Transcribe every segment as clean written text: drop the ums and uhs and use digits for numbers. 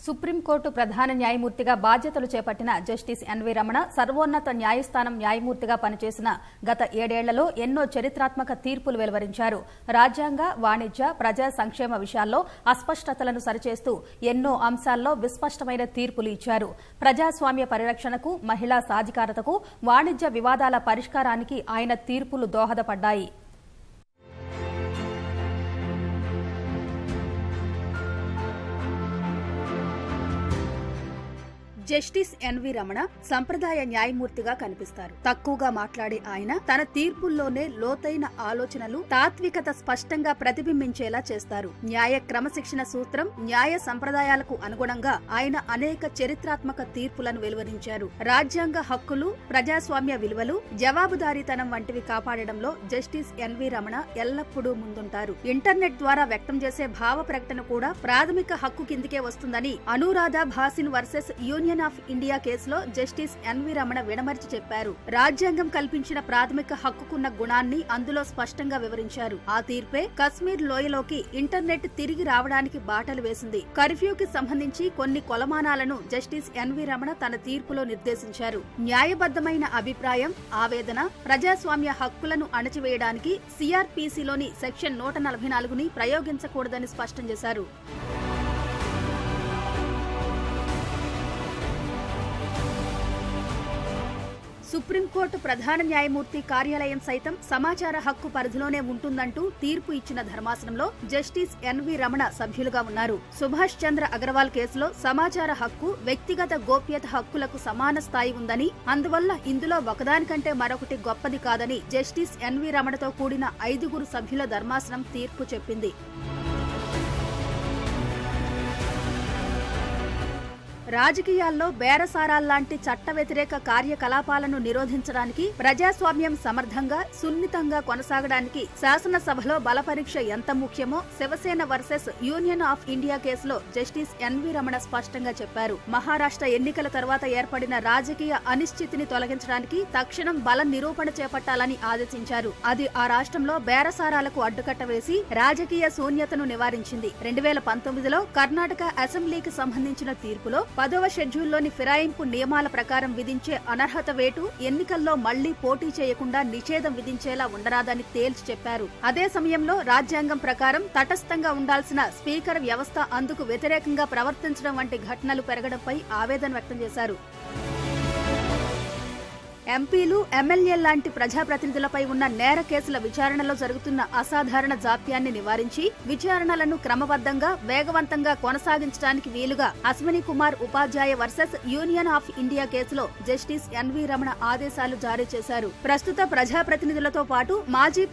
Supreme court ప్రధాన న్యాయమూర్తిగా బాధ్యతలు చేపట్టిన జస్టిస్ ఎన్వీ రమణ సర్వోన్నత న్యాయస్థానం న్యాయమూర్తిగా పనిచేసిన గత 7 ఏళ్లలో ఎన్నో చరిత్రాత్మక తీర్పులు వెలువరించారు. రాజ్యాంగ, వాణిజ్య, ప్రజా సంక్షేమ విషయాల్లో అస్పష్టతలను సరిచేస్తూ ఎన్నో అంశాల్లో విస్పష్టమైన తీర్పులు ఇచ్చారు. ప్రజాస్వామ్య పరిరక్షణకు, మహిళా సాధికారతకు, వాణిజ్య వివాదాల పరిష్కారానికి ఆయన తీర్పులు దోహదపడ్డాయి. జస్టిస్ ఎన్వీ రమణ సంప్రదాయ న్యాయమూర్తిగా కనిపిస్తారు. తక్కువగా మాట్లాడే ఆయన తన తీర్పుల్లోనే లోతైన ఆలోచనలు, తాత్వికత స్పష్టంగా ప్రతిబింబించేలా చేస్తారు. న్యాయ క్రమశిక్షణ సూత్రం, న్యాయ సంప్రదాయాలకు అనుగుణంగా ఆయన అనేక చరిత్రాత్మక తీర్పులను వెలువరించారు. రాజ్యాంగ హక్కులు, ప్రజాస్వామ్య విలువలు, జవాబుదారీతనం వంటివి కాపాడడంలో జస్టిస్ ఎన్వీ రమణ ఎల్లప్పుడూ ముందుంటారు. ఇంటర్నెట్ ద్వారా వ్యక్తం చేసే భావ ప్రకటన కూడా ప్రాథమిక హక్కు కిందికే వస్తుందని Anuradha Bhasin versus union of India కేసులో జస్టిస్ ఎన్వీ రమణ విడమర్చి చెప్పారు. రాజ్యాంగం కల్పించిన ప్రాథమిక హక్కుకున్న గుణాన్ని అందులో స్పష్టంగా వివరించారు. ఆ తీర్పే కశ్మీర్ లోయలోకి ఇంటర్నెట్ తిరిగి రావడానికి బాటలు వేసింది. కర్ఫ్యూకి సంబంధించి కొన్ని కొలమానాలను జస్టిస్ ఎన్వీ రమణ తన తీర్పులో నిర్దేశించారు. న్యాయబద్దమైన అభిప్రాయం, ఆవేదన, ప్రజాస్వామ్య హక్కులను అణచివేయడానికి సిఆర్పిసిలోని సెక్షన్ 144ని ప్రయోగించకూడదని స్పష్టం చేశారు. సుప్రీంకోర్టు ప్రధాన న్యాయమూర్తి కార్యాలయం సైతం సమాచార హక్కు పరిధిలోనే ఉంటుందంటూ తీర్పు ఇచ్చిన ధర్మాసనంలో జస్టిస్ ఎన్వీ రమణ సభ్యులుగా ఉన్నారు. సుభాష్ చంద్ర అగర్వాల్ కేసులో సమాచార హక్కు, వ్యక్తిగత గోప్యత హక్కులకు సమాన స్థాయి ఉందని, అందువల్ల ఇందులో ఒకదానికంటే మరొకటి గొప్పది కాదని జస్టిస్ ఎన్వీ రమణతో కూడిన 5 సభ్యుల ధర్మాసనం తీర్పు చెప్పింది. రాజకీయాల్లో బేరసారాల్లాంటి చట్ట వ్యతిరేక కార్యకలాపాలను నిరోధించడానికి, ప్రజాస్వామ్యం సమర్థంగా, సున్నితంగా కొనసాగడానికి శాసనసభలో బలపరీక్ష ఎంత ముఖ్యమో Shiv Sena versus union of India కేసులో జస్టిస్ ఎన్వీ రమణ స్పష్టంగా చెప్పారు. మహారాష్ట్ర ఎన్నికల తర్వాత ఏర్పడిన రాజకీయ అనిశ్చితిని తొలగించడానికి తక్షణం బల నిరూపణ చేపట్టాలని ఆదేశించారు. అది ఆ రాష్ట్రంలో బేరసారాలకు అడ్డుకట్ట వేసి రాజకీయ శూన్యతను నివారించింది. 2019లో కర్ణాటక అసెంబ్లీకి సంబంధించిన తీర్పులో 10వ షెడ్యూల్లోని ఫిరాయింపు నియమాల ప్రకారం విధించే అనర్హత వేటు ఎన్నికల్లో మళ్లీ పోటీ చేయకుండా నిషేధం విధించేలా ఉండరాదని తేల్చి చెప్పారు. అదే సమయంలో రాజ్యాంగం ప్రకారం తటస్థంగా ఉండాల్సిన స్పీకర్ వ్యవస్థ అందుకు వ్యతిరేకంగా ప్రవర్తించడం వంటి ఘటనలు పెరగడంపై ఆవేదన వ్యక్తం చేశారు. ఎంపీలు, ఎమ్మెల్యేలాంటి ప్రజాప్రతినిధులపై ఉన్న నేర కేసుల విచారణలో జరుగుతున్న అసాధారణ జాప్యాన్ని నివారించి విచారణలను క్రమబద్ధంగా, వేగవంతంగా కొనసాగించడానికి వీలుగా అశ్విని కుమార్ ఉపాధ్యాయ వర్సెస్ యూనియన్ ఆఫ్ ఇండియా కేసులో జస్టిస్ ఎన్వీ రమణ ఆదేశాలు జారీ చేశారు. ప్రస్తుత ప్రజాప్రతినిధులతో పాటు మాజీ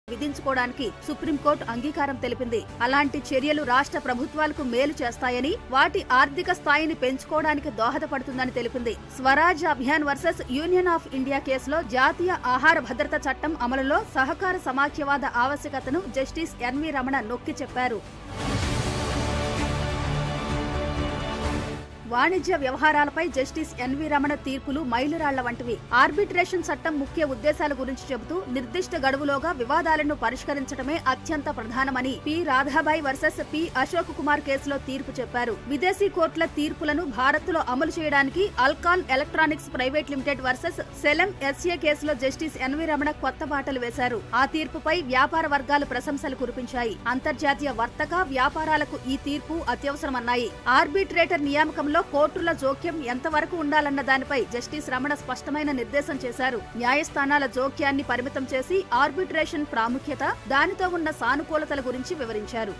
విధించుకోవడానికి సుప్రీంకోర్టు అంగీకారం తెలిపింది. అలాంటి చర్యలు రాష్ట్ర ప్రభుత్వాలకు మేలు చేస్తాయని, వాటి ఆర్థిక స్థాయిని పెంచుకోవడానికి దోహదపడుతుందని తెలిపింది. Swaraj Abhiyan versus union of India కేసులో జాతీయ ఆహార భద్రత చట్టం అమలులో సహకార సమాఖ్యవాద ఆవశ్యకతను జస్టిస్ ఎన్వీ రమణ నొక్కి చెప్పారు. వాణిజ్య వ్యవహారాలపై జస్టిస్ ఎన్వి రమణ తీర్పులు మైలురాళ్ల వంటివి. ఆర్బిట్రేషన్ చట్టం ముఖ్య ఉద్దేశాల గురించి చెబుతూ నిర్దిష్ట గడువులోగా వివాదాలను పరిష్కరించడమే అత్యంత ప్రధానమని P Radhabai versus P Ashok Kumar కేసులో తీర్పు చెప్పారు. విదేశీ కోర్టుల తీర్పులను భారత్లో అమలు చేయడానికి Alcon electronics private limited versus Celem SA కేసులో జస్టిస్ ఎన్వి రమణ కొత్త బాటలు వేశారు. ఆ తీర్పుపై వ్యాపార వర్గాలు ప్రశంసలు కురిపించాయి. అంతర్జాతీయ వర్తక వ్యాపారాలకు ఈ తీర్పు అత్యవసరమన్నాయి. ఆర్బిట్రేటర్ నియామకంలో కోర్టుల జోక్యం ఎంతవరకు ఉండాలన్న దానిపై జస్టిస్ రమణ స్పష్టమైన నిర్దేశం చేశారు. న్యాయస్థానాల జోక్యాన్ని పరిమితం చేసి ఆర్బిట్రేషన్ ప్రాముఖ్యత, దానితో ఉన్న సానుకూలతల గురించి వివరించారు.